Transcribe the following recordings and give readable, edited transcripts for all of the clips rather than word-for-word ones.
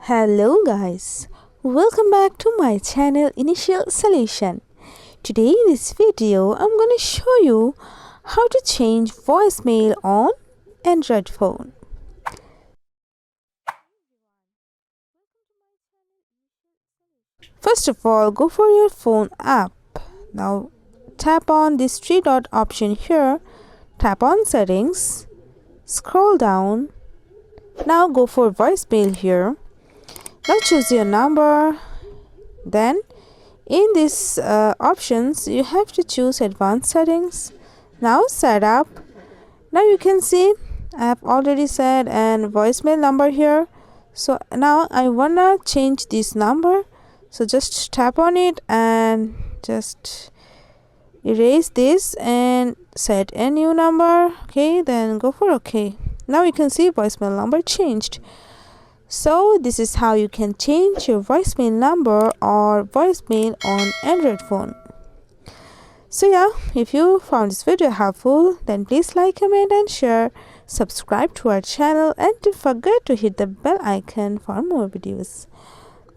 Hello guys, welcome back to my channel Initial Solution. Today in this video I'm going to show you how to change voicemail on Android phone. First of all, go for your phone app. Now tap on this three dot option here, tap on settings, scroll down. Now go for voicemail here. Now choose your number. Then in this options you have to choose advanced settings. Now setup. Now you can see I have already set an voicemail number here. So now I wanna change this number. So just tap on it and just erase this and set a new number. Okay, then go for OK. Now you can see voicemail number changed. So this is how you can change your voicemail number or voicemail on Android phone. So yeah, if you found this video helpful, then please like, comment and share. Subscribe to our channel and don't forget to hit the bell icon for more videos.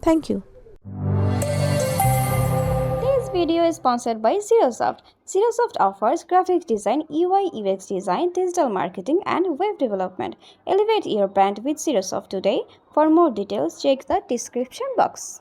Thank you. This video is sponsored by Xirosoft. Xirosoft offers graphic design, UI UX design, digital marketing and web development. Elevate your brand with Xirosoft today. For more details, check the description box.